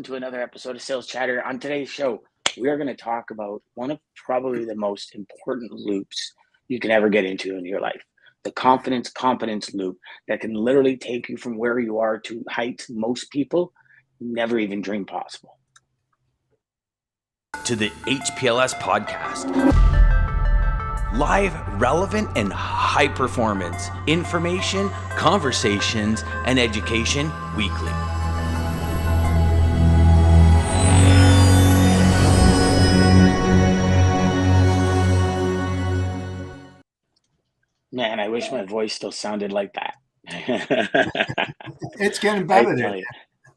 to another episode of Sales Chatter. On today's show, we are going to talk about one of probably the most important loops you can ever get into in your life. The confidence competence loop that can literally take you from where you are to heights most people never even dream possible. To the HPLS podcast. Live, relevant, and high performance information, conversations, and education weekly. Man, I wish my voice still sounded like that. It's getting better. I tell you,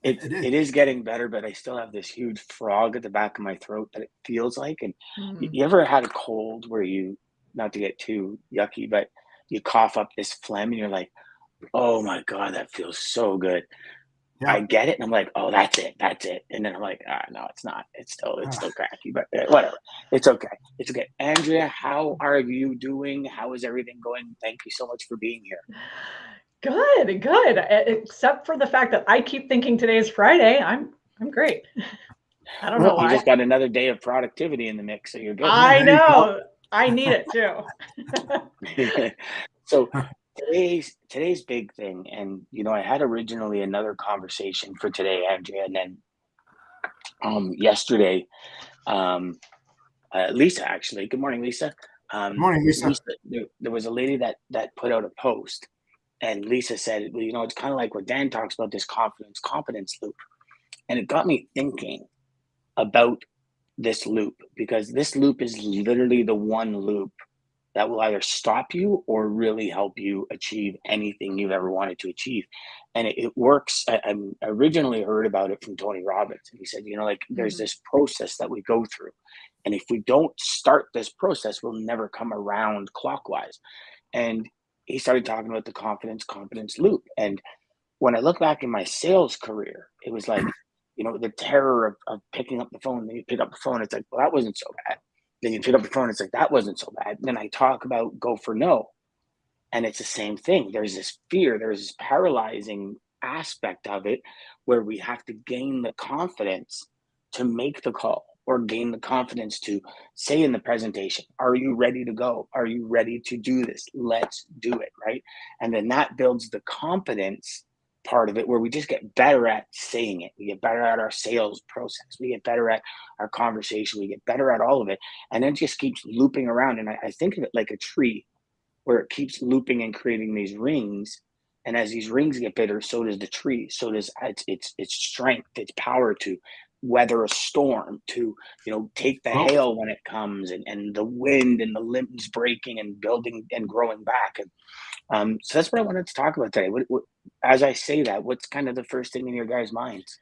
it is getting better, but I still have this huge frog at the back of my throat that it feels like. And you ever had a cold where you, not to get too yucky, but you cough up this phlegm and you're like, oh my God, that feels so good. Yeah. I get it. And I'm like, oh, that's it. And then I'm like, no, it's not. It's still cracky, but whatever. It's okay. It's okay. Andrea, how are you doing? How is everything going? Thank you so much for being here. Good. Except for the fact that I keep thinking today's Friday. I'm great. I don't know why. You just got another day of productivity in the mix, so you're good. I know. I need it too. So today's big thing, and I had originally another conversation for today, Andrea, and then yesterday, Lisa, actually. Good morning, Lisa. Good morning, Lisa. There was a lady that put out a post, and Lisa said, well, it's kind of like what Dan talks about, this confidence competence loop. And it got me thinking about this loop, because this loop is literally the one loop that will either stop you or really help you achieve anything you've ever wanted to achieve. And it works. I originally heard about it from Tony Robbins. And he said, there's this process that we go through. And if we don't start this process, we'll never come around clockwise. And he started talking about the confidence competence loop. And when I look back in my sales career, it was like, the terror of picking up the phone. Then you pick up the phone, it's like, well, that wasn't so bad. Then you pick up the phone, it's like, that wasn't so bad. Then I talk about go for no. And it's the same thing. There's this fear, there's this paralyzing aspect of it where we have to gain the confidence to make the call, or gain the confidence to say in the presentation, are you ready to go? Are you ready to do this? Let's do it, right? And then that builds the confidence part of it, where we just get better at saying it. We get better at our sales process. We get better at our conversation. We get better at all of it. And then it just keeps looping around. And I think of it like a tree, where it keeps looping and creating these rings. And as these rings get bigger, so does the tree. So does its strength, its power to weather a storm, to take the hail when it comes, and the wind and the limbs breaking and building and growing back. And so that's what I wanted to talk about today. What, as I say that, what's kind of the first thing in your guys' minds?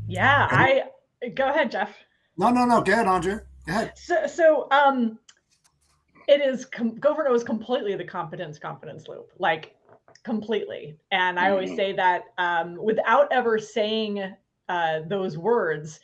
Yeah, go ahead, Jeff. No. Go ahead, Andrea. Go ahead. So it is go for no is completely the competence loop, like completely. And I always say that without ever saying those words,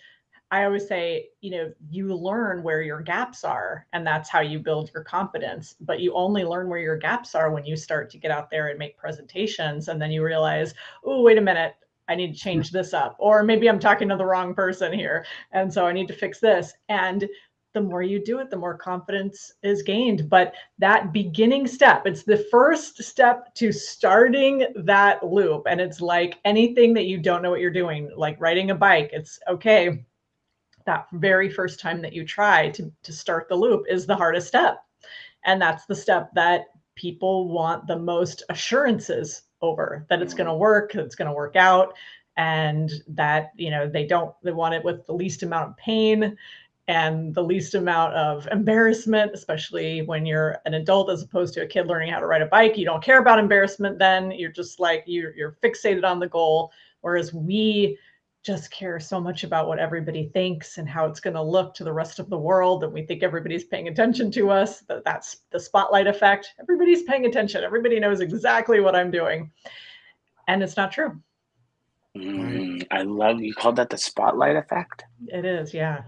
I always say, you learn where your gaps are, and that's how you build your confidence. But you only learn where your gaps are when you start to get out there and make presentations. And then you realize, oh, wait a minute, I need to change this up. Or maybe I'm talking to the wrong person here. And so I need to fix this. And the more you do it, the more confidence is gained. But that beginning step, it's the first step to starting that loop. And it's like anything that you don't know what you're doing, like riding a bike. It's okay. That very first time that you try to start the loop is the hardest step. And that's the step that people want the most assurances over, that it's going to work, that it's going to work out, and that, they want it with the least amount of pain and the least amount of embarrassment, especially when you're an adult as opposed to a kid learning how to ride a bike. You don't care about embarrassment then. You're just like, you're fixated on the goal. Whereas we just care so much about what everybody thinks and how it's going to look to the rest of the world. And we think everybody's paying attention to us. That's the spotlight effect. Everybody's paying attention. Everybody knows exactly what I'm doing. And it's not true. I love, you called that the spotlight effect? It is, yeah.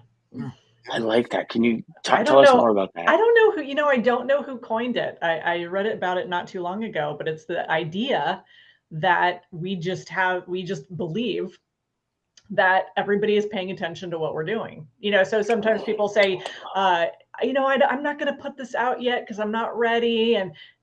I like that. Can you tell us more about that? I don't know who, I don't know who coined it. I read about it not too long ago, but it's the idea that we just believe that everybody is paying attention to what we're doing. So sometimes people say, I'm not going to put this out yet because I'm not ready.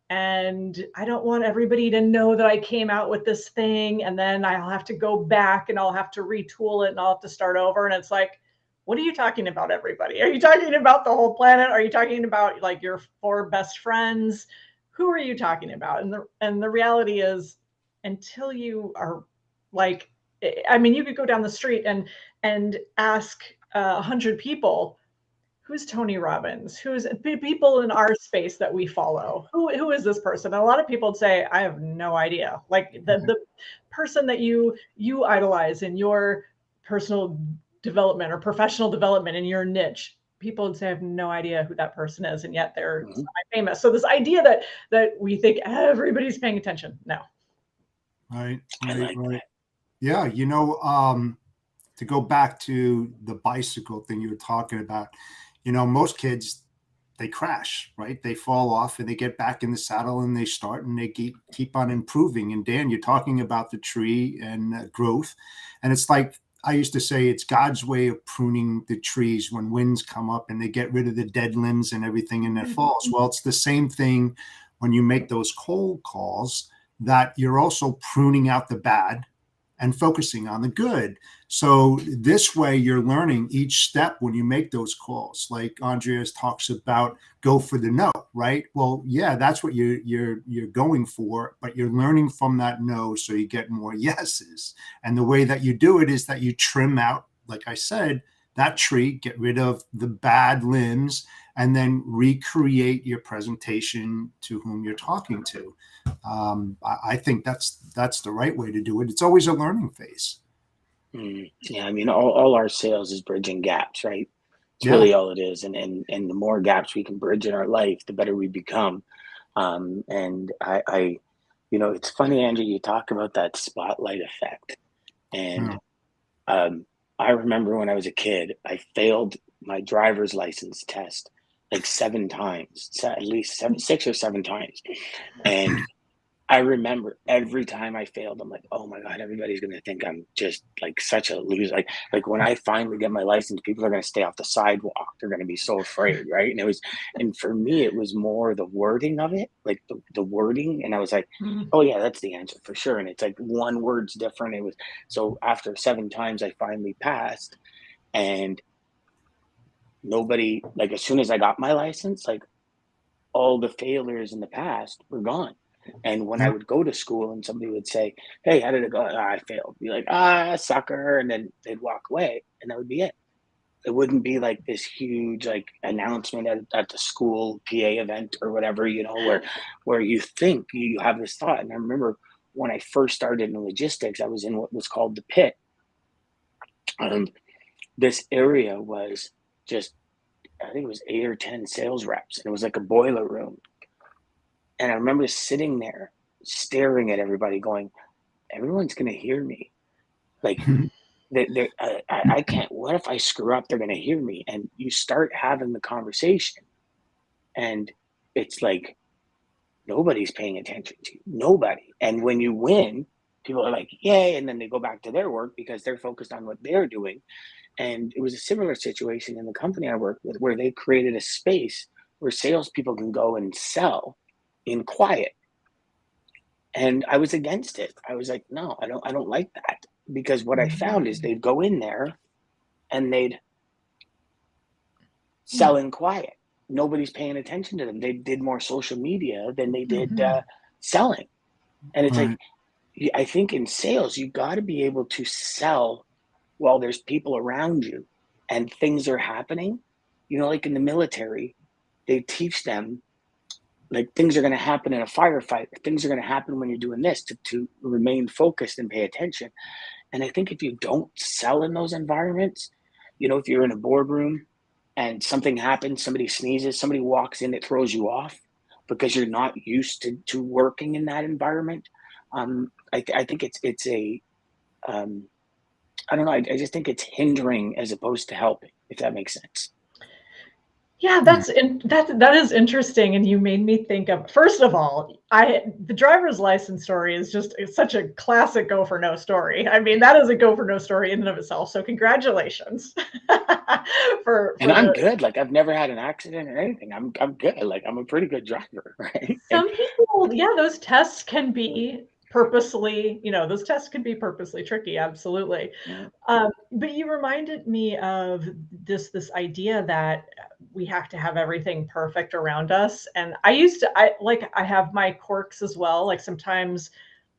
And I don't want everybody to know that I came out with this thing. And then I'll have to go back and I'll have to retool it and I'll have to start over. And it's like, what are you talking about, everybody? Are you talking about the whole planet? Are you talking about like your 4 best friends? Who are you talking about? And the reality is, until you are like, you could go down the street and ask 100 people, who's Tony Robbins? Who's people in our space that we follow? Who is this person? And a lot of people would say, I have no idea. Like the person that you idolize in your personal development or professional development in your niche, people would say, I have no idea who that person is, and yet they're famous. So this idea that we think everybody's paying attention, no. Right. That. Yeah, to go back to the bicycle thing you were talking about, most kids, they crash, right? They fall off and they get back in the saddle and they start and they keep on improving. And Dan, you're talking about the tree and growth. And it's like, I used to say, it's God's way of pruning the trees when winds come up and they get rid of the dead limbs and everything and it falls. Well, it's the same thing when you make those cold calls, that you're also pruning out the bad and focusing on the good. So this way you're learning each step when you make those calls. Like Andrea talks about, go for the no, right? Well, yeah, that's what you're going for, but you're learning from that no so you get more yeses. And the way that you do it is that you trim out, like I said, that tree, get rid of the bad limbs, and then recreate your presentation to whom you're talking to. I think that's the right way to do it. It's always a learning phase. Yeah, all our sales is bridging gaps, right? It's really all it is. And the more gaps we can bridge in our life, the better we become. And I it's funny, Andrew, you talk about that spotlight effect. And I remember when I was a kid, I failed my driver's license test like 7 times, at least 6 or 7 times. And I remember every time I failed, I'm like, oh my God, everybody's going to think I'm just like such a loser. Like when I finally get my license, people are going to stay off the sidewalk. They're going to be so afraid. Right. And for me, it was more the wording of it, like the wording. And I was like, oh yeah, that's the answer for sure. And it's like one word's different. So after 7 times, I finally passed, and nobody, like as soon as I got my license, like all the failures in the past were gone. And when I would go to school and somebody would say, hey, how did it go? I failed. Be like, sucker. And then they'd walk away and that would be it. It wouldn't be like this huge like announcement at the school PA event or whatever, where you think you have this thought. And I remember when I first started in logistics, I was in what was called the pit. This area was just, I think it was 8 or 10 sales reps. And it was like a boiler room. And I remember sitting there staring at everybody going, everyone's going to hear me. Like, I can't, what if I screw up? They're going to hear me. And you start having the conversation and it's like, nobody's paying attention to you. Nobody. And when you win, people are like, yay. And then they go back to their work because they're focused on what they're doing. And it was a similar situation in the company I worked with where they created a space where salespeople can go and sell in quiet. And I was against it. I was like, no, I don't like that. Because what I found is they'd go in there and they'd sell in quiet. Nobody's paying attention to them. They did more social media than they did selling. And it's like, I think in sales, you got to be able to sell while there's people around you and things are happening. Like in the military, they teach them like things are going to happen in a firefight. Things are going to happen when you're doing this to remain focused and pay attention. And I think if you don't sell in those environments, if you're in a boardroom and something happens, somebody sneezes, somebody walks in, it throws you off because you're not used to working in that environment. I think it's a, I don't know. I just think it's hindering as opposed to helping, if that makes sense. Yeah, that is interesting, and you made me think of, first of all, the driver's license story is it's such a classic go for no story. I mean, that is a go for no story in and of itself. So congratulations for And I'm the. good. Like I've never had an accident or anything. I'm good. Like I'm a pretty good driver, right? And Some people, yeah, those tests can be purposely, those tests can be purposely tricky. Absolutely. yeah. But you reminded me of this idea that we have to have everything perfect around us. And I have my quirks as well. Like sometimes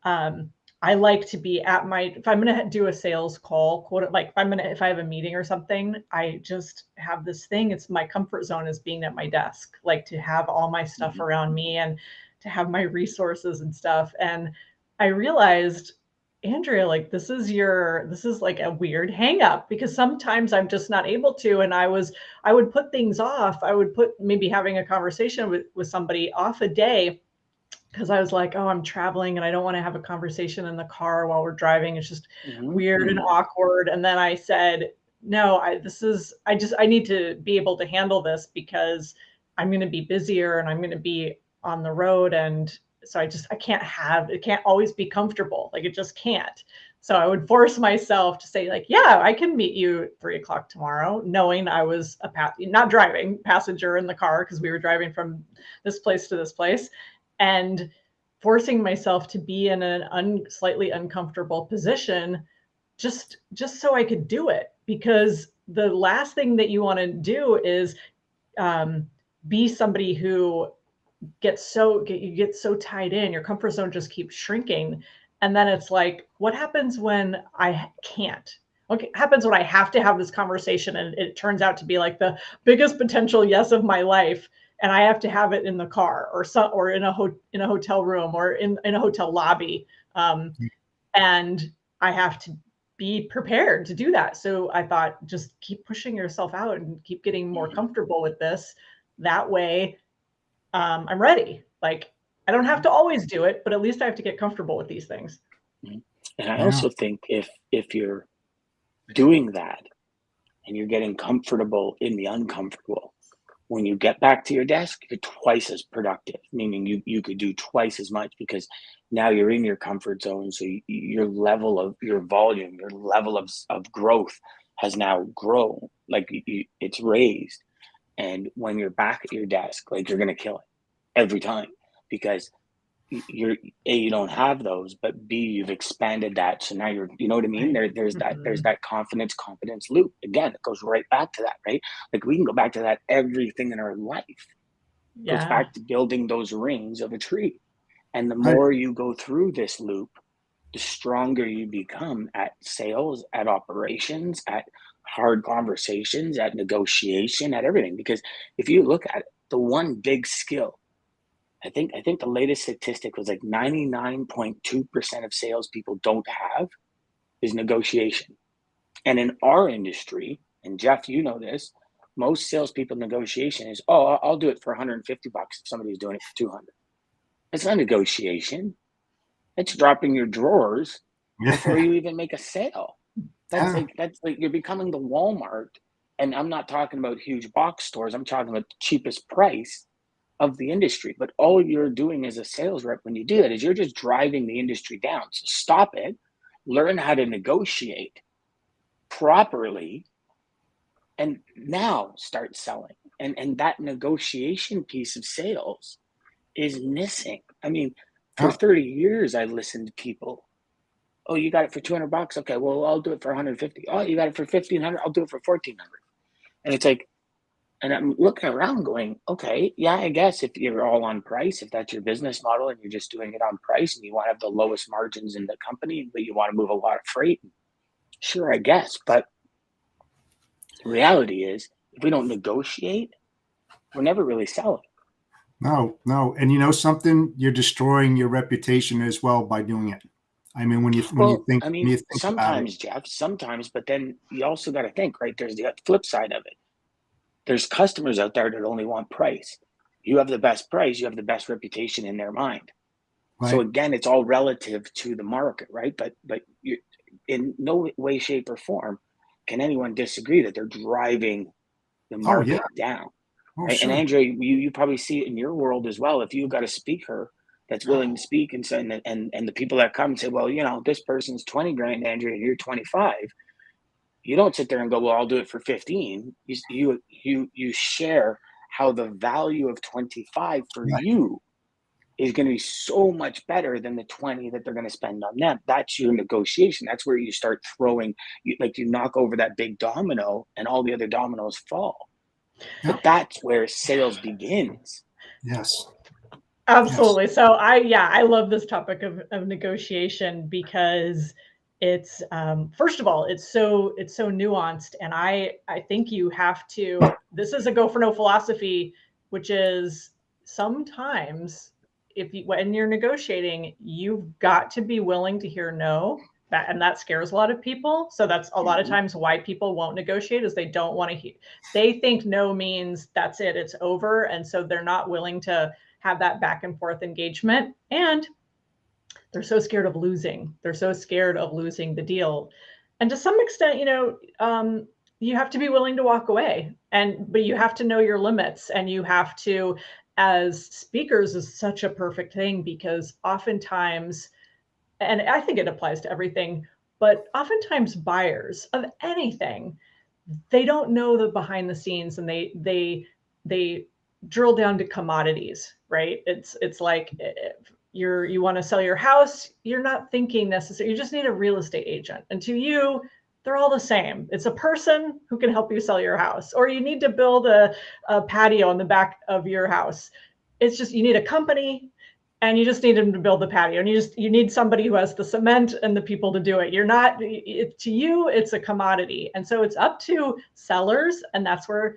I like to be if I'm going to do a sales call, like if I have a meeting or something, I just have this thing. It's my comfort zone is being at my desk, like to have all my stuff Mhm. around me and to have my resources and stuff. And I realized, Andrea, like this is like a weird hang up because sometimes I'm just not able to. And I would put things off. I would put maybe having a conversation with somebody off a day because I was like, oh, I'm traveling and I don't want to have a conversation in the car while we're driving. It's just Mhm. weird and Mhm. awkward. And then I said, no, I need to be able to handle this because I'm going to be busier and I'm going to be on the road. And so it can't always be comfortable. Like it just can't. So I would force myself to say like, yeah, I can meet you at 3 o'clock tomorrow, knowing I was not driving, passenger in the car because we were driving from this place to this place, and forcing myself to be in an slightly uncomfortable position just so I could do it, because the last thing that you want to do is um, be somebody who you get so tied in, your comfort zone just keeps shrinking, and then it's like, what happens when I can't? What happens when I have to have this conversation and it turns out to be like the biggest potential yes of my life, and I have to have it in the car or in a hotel room or in a hotel lobby, um, and I have to be prepared to do that. So I thought, just keep pushing yourself out and keep getting more Mhm. comfortable with this. That way, I'm ready. Like I don't have to always do it, but at least I have to get comfortable with these things. Mhm. And I Yeah. also think if you're doing that and you're getting comfortable in the uncomfortable, when you get back to your desk, you're twice as productive, meaning you could do twice as much because now you're in your comfort zone. So your level of your volume, your level of growth has now grown, like it's raised. And when you're back at your desk, like you're gonna kill it every time because you're you don't have those, but B, you've expanded that. So now you're, you know what I mean? Right. There's Mhm. that confidence competence loop. Again, it goes right back to that, right? Like we can go back to that everything in our life. Goes Yeah. back to building those rings of a tree. And the I, more you go through this loop, the stronger you become at sales, at operations, at hard conversations, at negotiation, at everything. Because if you look at it, the one big skill, I think the latest statistic was like 99.2% of salespeople don't have is negotiation. And in our industry, and Jeff, you know this, most salespeople negotiation is, oh, I'll do it for 150 bucks if somebody's doing it for 200. It's not negotiation. It's dropping your drawers before yeah. you even make a sale. Yeah. That's like you're becoming the Walmart. And I'm not talking about huge box stores. I'm talking about the cheapest price of the industry. But all you're doing as a sales rep when you do that is you're just driving the industry down. So stop it, learn how to negotiate properly, and now start selling. And that negotiation piece of sales is missing. I mean, for Yeah. 30 years I listened to people. Oh, you got it for 200 bucks? Okay, well, I'll do it for 150. Oh, you got it for 1500? I'll do it for 1400. And it's like, and I'm looking around going, okay, yeah, I guess if you're all on price, if that's your business model and you're just doing it on price and you want to have the lowest margins in the company, but you want to move a lot of freight, sure, I guess. But the reality is, if we don't negotiate, we're never really selling. No, no. And you know something, you're destroying your reputation as well by doing it. I mean, Well, I when mean, you think about it. sometimes, Jeff, sometimes, but then you also got to think, right? There's the flip side of it. There's customers out there that only want price. You have the best price, you have the best reputation in their mind. So Right. again, it's all relative to the market, right? But you, in no way, shape, or form can anyone disagree that they're driving the Oh yeah. market down. Oh, right? And sure. Andrea, you probably see it in your world as well. If you've got a speaker that's willing to speak and the people that come and say, well, this person's 20 grand, Andrea, and you're 25. You don't sit there and go, well, I'll do it for 15. You share how the value of 25 for Right. you is going to be so much better than the 20 that they're going to spend on them. That's your negotiation. That's where you start throwing, you knock over that big domino and all the other dominoes fall. Yeah. But that's where sales begins. Yes. Absolutely. Yes. So I love this topic of negotiation because it's first of all, it's so nuanced, and I think you have to. This is a go for no philosophy, which is sometimes when you're negotiating, you've got to be willing to hear no. That scares a lot of people. So that's a lot of times why people won't negotiate, is they don't want to hear. They think no means that's it, it's over, and so they're not willing to have that back and forth engagement. And they're so scared of losing. They're so scared of losing the deal. And to some extent, you have to be willing to walk away, but you have to know your limits, and you have to, as speakers is such a perfect thing, because oftentimes, and I think it applies to everything, but oftentimes buyers of anything, they don't know the behind the scenes, and they drill down to commodities, right? It's like you want to sell your house, you're not thinking necessarily, you just need a real estate agent. And to you, they're all the same. It's a person who can help you sell your house, or you need to build a patio in the back of your house. It's just, you need a company, and you just need them to build the patio, and you need somebody who has the cement and the people to do it. To you, it's a commodity. And so it's up to sellers, and that's where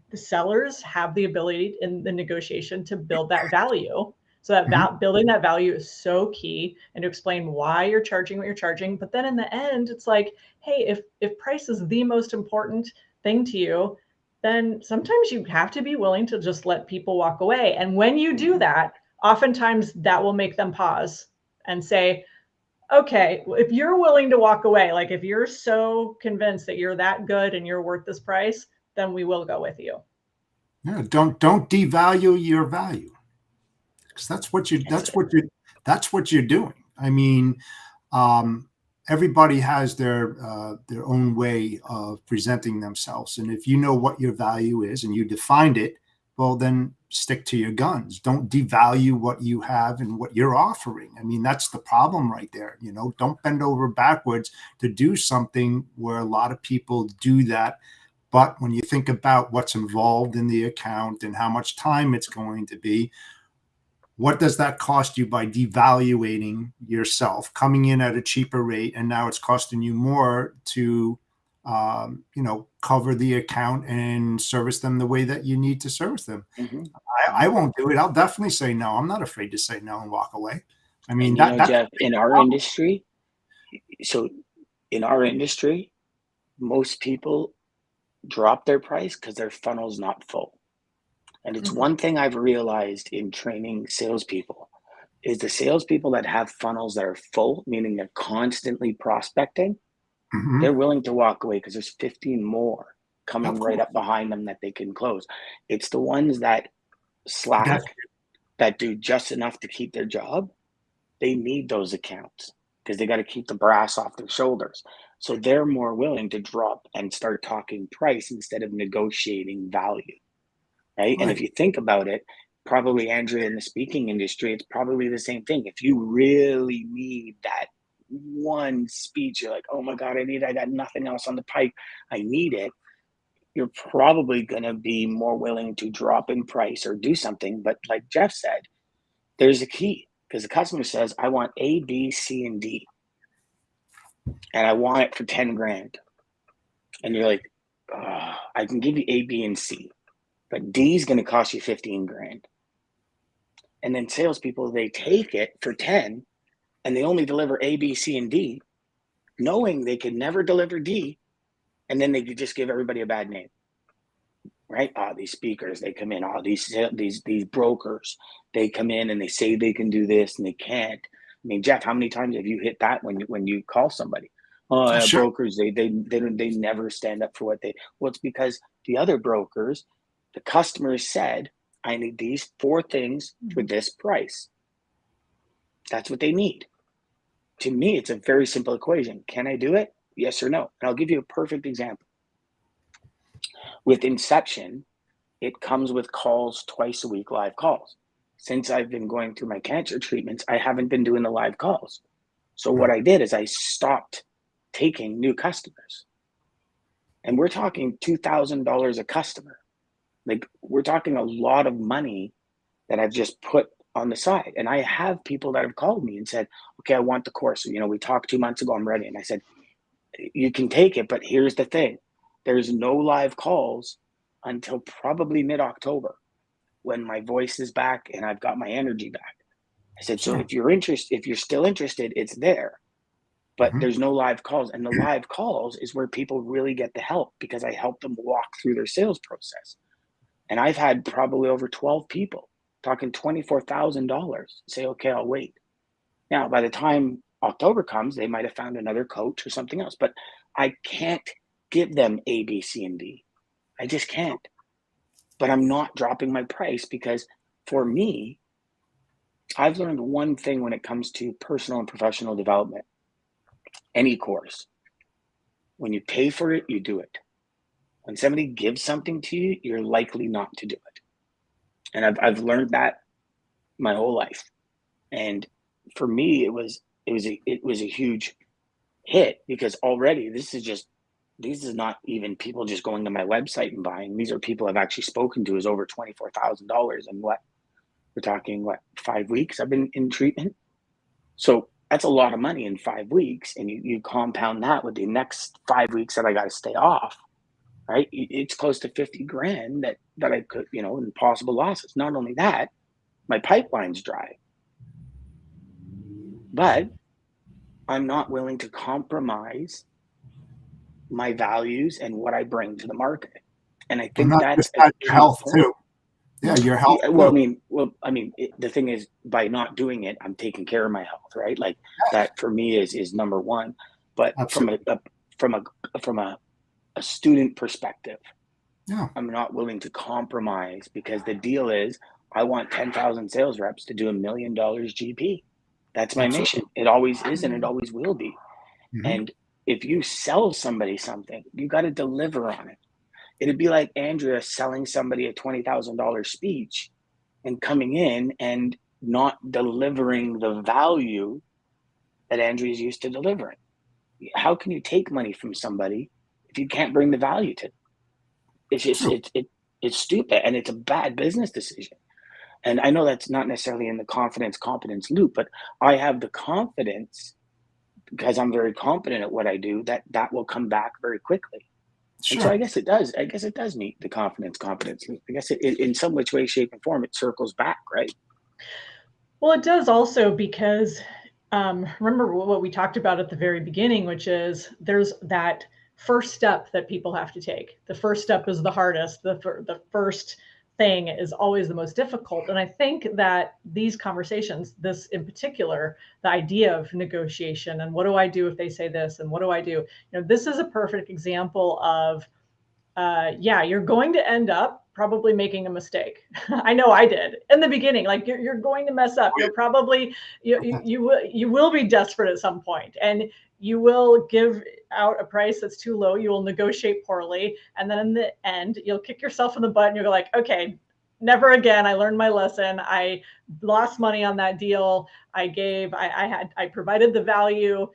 the sellers have the ability in the negotiation to build that value. So that building that value is so key, and to explain why you're charging what you're charging. But then in the end, it's like, hey, if price is the most important thing to you, then sometimes you have to be willing to just let people walk away. And when you do that, oftentimes that will make them pause and say, okay, if you're willing to walk away, like if you're so convinced that you're that good and you're worth this price, then we will go with you. Yeah, don't devalue your value, because that's what you're doing. I mean, everybody has their own way of presenting themselves, and if you know what your value is and you defined it, well, then stick to your guns. Don't devalue what you have and what you're offering. I mean, that's the problem right there. Don't bend over backwards to do something where a lot of people do that. But when you think about what's involved in the account and how much time it's going to be, what does that cost you by devaluating yourself, coming in at a cheaper rate, and now it's costing you more to, cover the account and service them the way that you need to service them? I won't do it. I'll definitely say no. I'm not afraid to say no and walk away. I mean, Jeff, in our industry, most people drop their price because their funnel's not full. And it's one thing I've realized in training salespeople is the salespeople that have funnels that are full, meaning they're constantly prospecting, they're willing to walk away because there's 15 more coming right up behind them that they can close. It's the ones that slack, that do just enough to keep their job. They need those accounts because they got to keep the brass off their shoulders. So they're more willing to drop and start talking price instead of negotiating value. Right? And if you think about it, probably, Andrea, in the speaking industry, it's probably the same thing. If you really need that one speech, you're like, oh my God, I got nothing else on the pipe, I need it. You're probably going to be more willing to drop in price or do something. But like Jeff said, there's a key, because the customer says, I want A, B, C, and D. And I want it for 10 grand. And you're like, oh, I can give you A, B, and C, but D is going to cost you 15 grand. And then salespeople, they take it for 10 and they only deliver A, B, C, and D, knowing they could never deliver D. And then they could just give everybody a bad name, right? These speakers, they come in, these brokers, they come in and they say they can do this and they can't. I mean, Jeff, how many times have you hit that when you call somebody? Brokers, they never stand up for what well, it's because the other brokers, The customer said, I need these 4 things for this price. That's what they need. To me, it's a very simple equation. Can I do it? Yes or no? And I'll give you a perfect example. With Inception, it comes with calls twice a week, live calls. Since I've been going through my cancer treatments, I haven't been doing the live calls. So what I did is I stopped taking new customers. And we're talking $2,000 a customer. Like, we're talking a lot of money that I've just put on the side. And I have people that have called me and said, okay, I want the course. So, we talked 2 months ago, I'm ready. And I said, you can take it, but here's the thing. There's no live calls until probably mid-October, when my voice is back and I've got my energy back. I said, so if you're still interested, it's there, but there's no live calls. And the live calls is where people really get the help, because I help them walk through their sales process. And I've had probably over 12 people talking $24,000 say, okay, I'll wait. Now, by the time October comes, they might have found another coach or something else, but I can't give them A, B, C, and D. I just can't. But I'm not dropping my price, because for me, I've learned one thing when it comes to personal and professional development. Any course, when you pay for it, you do it. When somebody gives something to you, you're likely not to do it. And I've learned that my whole life. And for me, it was a huge hit, because already this is not even people just going to my website and buying. These are people I've actually spoken to, is over $24,000. And we're talking 5 weeks I've been in treatment. So that's a lot of money in 5 weeks. And you compound that with the next 5 weeks that I got to stay off, right? It's close to 50 grand that I could, in possible losses. Not only that, my pipeline's dry, but I'm not willing to compromise my values and what I bring to the market. And I think that's your health too. Yeah, your health. Yeah, well, the thing is, by not doing it, I'm taking care of my health, right? Like, that for me is number one. But from a student perspective, I'm not willing to compromise, because the deal is, I want 10,000 sales reps to do $1 million GP. That's my mission. It always is, and it always will be. And if you sell somebody something, you got to deliver on it. It'd be like Andrea selling somebody a $20,000 speech and coming in and not delivering the value that Andrea's used to delivering. How can you take money from somebody if you can't bring the value to them? It's stupid, and it's a bad business decision. And I know that's not necessarily in the competence loop, but I have the confidence, because I'm very confident at what I do, that will come back very quickly. And so I guess it does. I guess it does meet the competence loop. I guess it, in some which way, shape, and form, it circles back, right? Well, it does also, because remember what we talked about at the very beginning, which is there's that first step that people have to take. The first step is the hardest. The first thing is always the most difficult. And I think that these conversations, this in particular, the idea of negotiation and what do I do if they say this and what do I do? This is a perfect example of, you're going to end up probably making a mistake. I know I did in the beginning. Like, you're going to mess up. You're probably, you will be desperate at some point, and you will give out a price that's too low. You will negotiate poorly. And then in the end, you'll kick yourself in the butt and you'll go like, okay, never again. I learned my lesson. I lost money on that deal. I provided the value.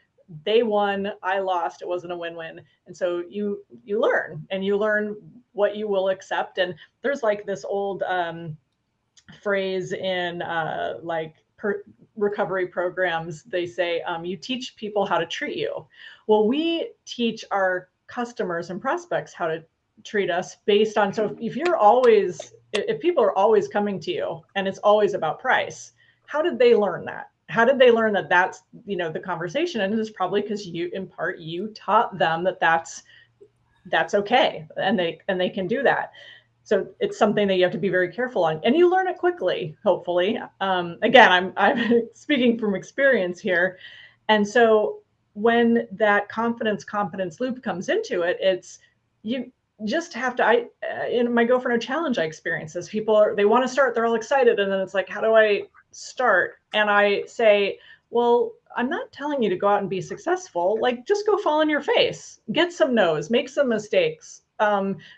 They won, I lost. It wasn't a win-win. And so you learn, and you learn what you will accept. And there's like this old phrase in recovery programs. They say, you teach people how to treat you. Well, we teach our customers and prospects how to treat us based on, so if people are always coming to you and it's always about price, how did they learn that? How did they learn that that's, the conversation? And it's probably because you taught them that that's okay. And they can do that. So it's something that you have to be very careful on, and you learn it quickly, hopefully. Again, I'm speaking from experience here. And so when that competence loop comes into it, it's just have to, in my Go for No challenge, I experience this. They want to start, they're all excited. And then it's like, how do I start? And I say, well, I'm not telling you to go out and be successful. Like, just go fall on your face, get some no's, make some mistakes,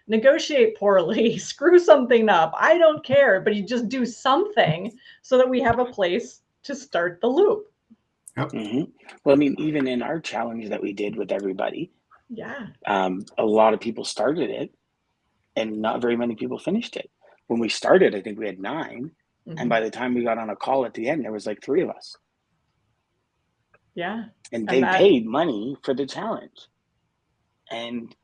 negotiate poorly, screw something up. I don't care, but you just do something so that we have a place to start the loop. Yep. Well, I mean, even in our challenge that we did with everybody, yeah, a lot of people started it and not very many people finished it. When we started, I think we had 9. And by the time we got on a call at the end, there was like 3 of us. Yeah. And they paid money for the challenge. And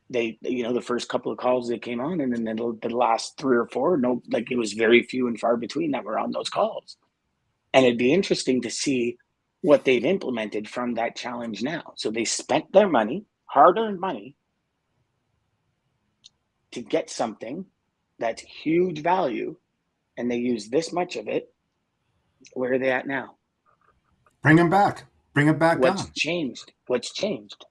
they, the first couple of calls they came on, and then the last 3 or 4, it was very few and far between that were on those calls. And it'd be interesting to see what they've implemented from that challenge now. So they spent their money, hard-earned money, to get something that's huge value, and they use this much of it. Where are they at now? Bring them back. Bring it back What's on. changed? What's changed?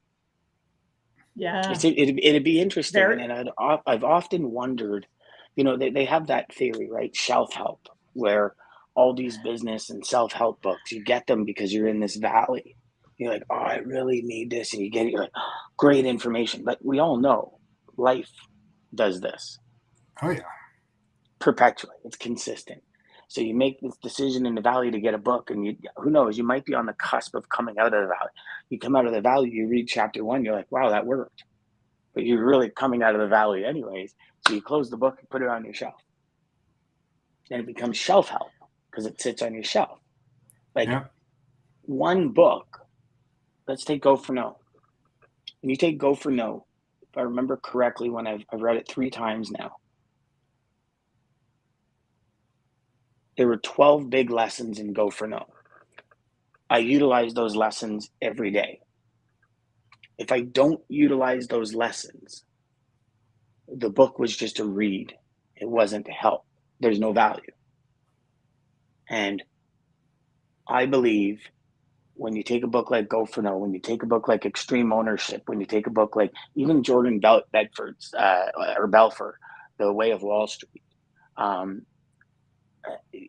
Yeah. It'd be interesting. And I've often wondered, they have that theory, right? Self-help, where all these business and self-help books, you get them because you're in this valley. You're like, oh, I really need this. And you get it, you're like, oh, great information. But we all know life does this. Oh, yeah. Perpetually. It's consistent. So you make this decision in the valley to get a book, and who knows, you might be on the cusp of coming out of the valley. You come out of the valley, you read chapter 1, you're like, wow, that worked. But you're really coming out of the valley anyways. So you close the book and put it on your shelf. Then it becomes shelf help because it sits on your shelf. One book, let's take Go for No. When you take Go for No, if I remember correctly, when I've read it 3 times now, there were 12 big lessons in Go for No. I utilize those lessons every day. If I don't utilize those lessons, the book was just a read. It wasn't to help. There's no value. And I believe when you take a book like Go for No, when you take a book like Extreme Ownership, when you take a book like even Jordan Belfort's, The Way of Wall Street,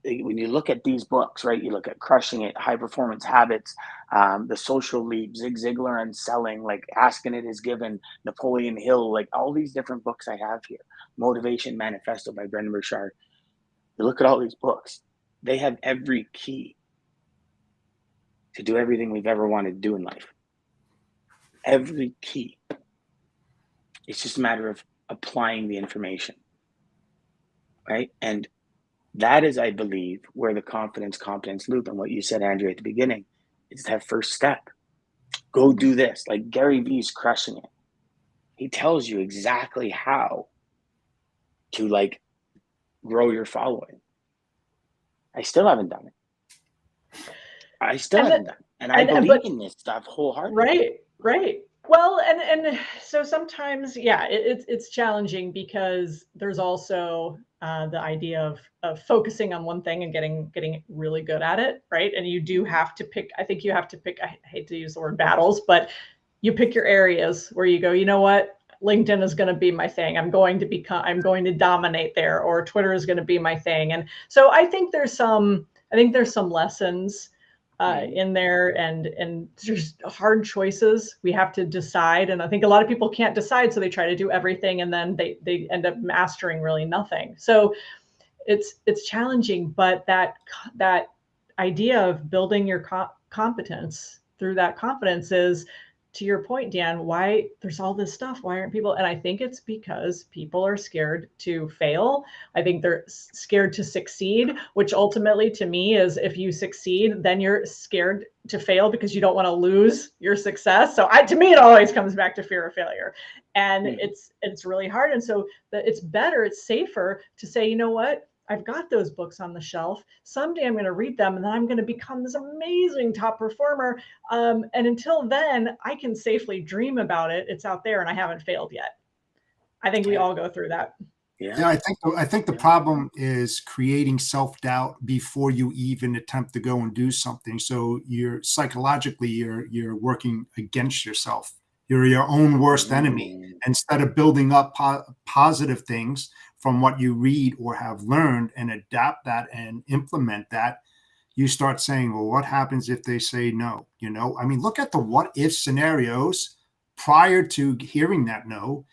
when you look at these books, right, you look at Crushing It, High Performance Habits, The Social Leap, Zig Ziglar on Selling, like Asking It Is Given, Napoleon Hill, like all these different books I have here, Motivation Manifesto by Brendan Burchard. You look at all these books, they have every key to do everything we've ever wanted to do in life. Every key. It's just a matter of applying the information, right? And that is, I believe, where the competence loop and what you said, Andrea, at the beginning, is that first step. Go do this. Like Gary Vee's Crushing It. He tells you exactly how to grow your following. I still haven't done it. And I believe in this stuff wholeheartedly. Right. Well, and so sometimes, yeah, it's challenging because there's also the idea of focusing on one thing and getting really good at it, right? And you do have to pick. I think you have to pick. I hate to use the word battles, but you pick your areas where you go, you know what? LinkedIn is going to be my thing. I'm going to dominate there, or Twitter is going to be my thing. And so I think there's some lessons in there, and there's hard choices we have to decide. And I think a lot of people can't decide, so they try to do everything, and then they end up mastering really nothing. So it's challenging, but that idea of building your competence through that confidence is, to your point, Dan, why there's all this stuff. Why aren't people? And I think it's because people are scared to fail. I think they're scared to succeed, which ultimately to me is, if you succeed, then you're scared to fail because you don't want to lose your success. So to me, it always comes back to fear of failure. And it's really hard. And so it's safer to say, you know what? I've got those books on the shelf. Someday I'm going to read them, and then I'm going to become this amazing top performer. And until then, I can safely dream about it. It's out there, and I haven't failed yet. I think we all go through that. Yeah, I think the problem is creating self-doubt before you even attempt to go and do something. So you're psychologically you're working against yourself. You're your own worst enemy. instead of building up positive things from what you read or have learned and adapt that and implement that, you start saying, well, what happens if they say no? I mean, look at the what if scenarios prior to hearing that no,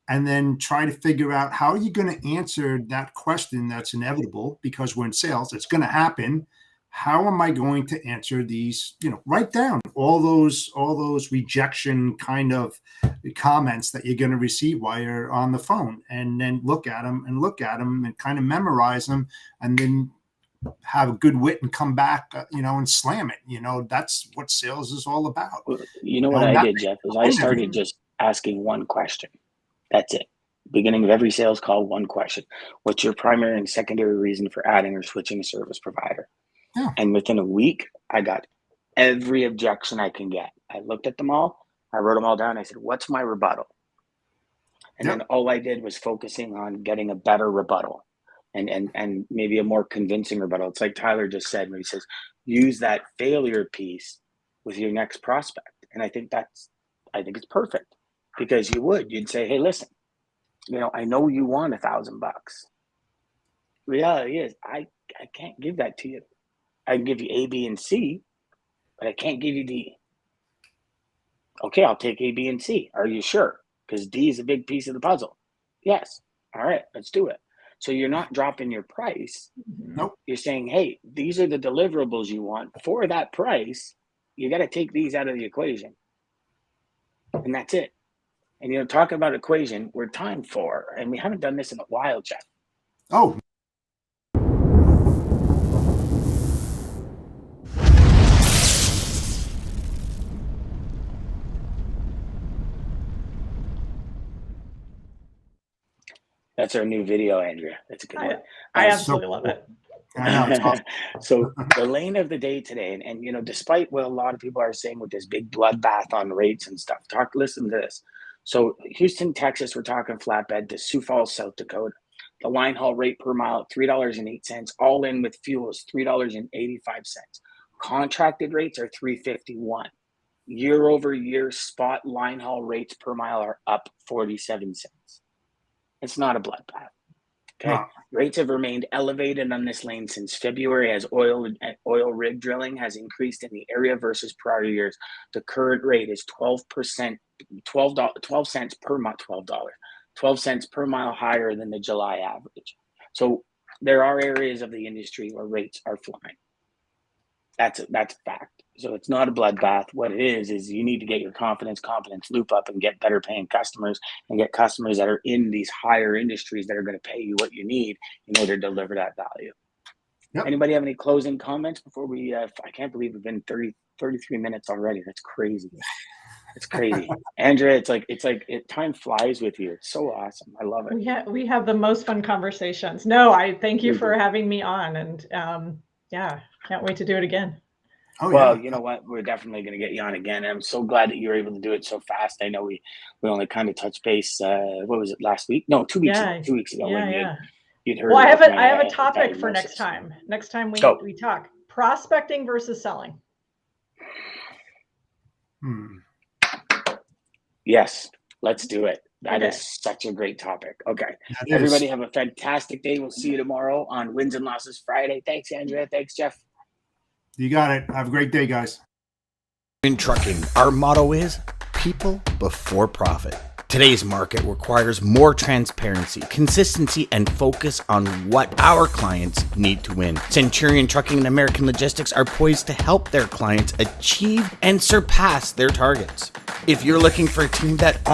and then try to figure out how are you going to answer that question that's inevitable, because we're in sales, it's going to happen. How am I going to answer these? Write down all those rejection kind of comments that you're going to receive while you're on the phone, and then look at them and kind of memorize them, and then have a good wit and come back, and slam it. That's what sales is all about. You know what I did, Jeff, is I started just asking one question. That's it. Beginning of every sales call, one question. What's your primary and secondary reason for adding or switching a service provider? Yeah. And within a week, I got every objection I can get. I looked at them all. I wrote them all down. I said, what's my rebuttal? And then all I did was focusing on getting a better rebuttal and maybe a more convincing rebuttal. It's like Tyler just said when he says, use that failure piece with your next prospect. And I think it's perfect, because you'd say, hey, listen, I know you want $1,000. Reality is I can't give that to you. I can give you A, B, and C, but I can't give you D. Okay, I'll take A, B, and C. Are you sure? Because D is a big piece of the puzzle. Yes. All right, let's do it. So you're not dropping your price. Nope. You're saying, hey, these are the deliverables you want. For that price, you got to take these out of the equation. And that's it. And, talking about equation, we're time for, and we haven't done this in a while, Jeff. Oh, That's our new video, Andrea. That's a good one. I absolutely love it. I know, it's awesome. So the lane of the day today, and despite what a lot of people are saying with this big bloodbath on rates and stuff, listen to this. So Houston, Texas, we're talking flatbed, to Sioux Falls, South Dakota. The line haul rate per mile, $3.08. All in with fuel is $3.85. Contracted rates are $3.51. Year over year, spot line haul rates per mile are up 47 cents. It's not a bloodbath. Okay. No. Rates have remained elevated on this lane since February as oil rig drilling has increased in the area versus prior years. The current rate is 12 cents per mile, $12 cents per mile higher than the July average. So there are areas of the industry where rates are flying. That's a fact. So it's not a bloodbath. What it is you need to get your confidence loop up and get better paying customers, and get customers that are in these higher industries that are going to pay you what you need in order to deliver that value. Yep. Anybody have any closing comments before we, I can't believe we've been 33 minutes already. That's crazy. It's crazy. Andrea, it's like time flies with you. It's so awesome. I love it. We have the most fun conversations. No, I thank you for having me on, and can't wait to do it again. Oh, well, yeah. You know what? We're definitely going to get you on again. And I'm so glad that you were able to do it so fast. I know we only kind of touched base. What was it, last week? No, 2 weeks ago. 2 weeks ago. You'd heard. Well, I have a topic for next time. Next time we talk prospecting versus selling. Yes, let's do it. That is such a great topic. Okay. Everybody have a fantastic day. We'll see you tomorrow on Wins and Losses Friday. Thanks, Andrea. Thanks, Jeff. You got it. Have a great day, guys. In trucking, our motto is people before profit. Today's market requires more transparency, consistency, and focus on what our clients need to win. Centurion Trucking and American Logistics are poised to help their clients achieve and surpass their targets. If you're looking for a team that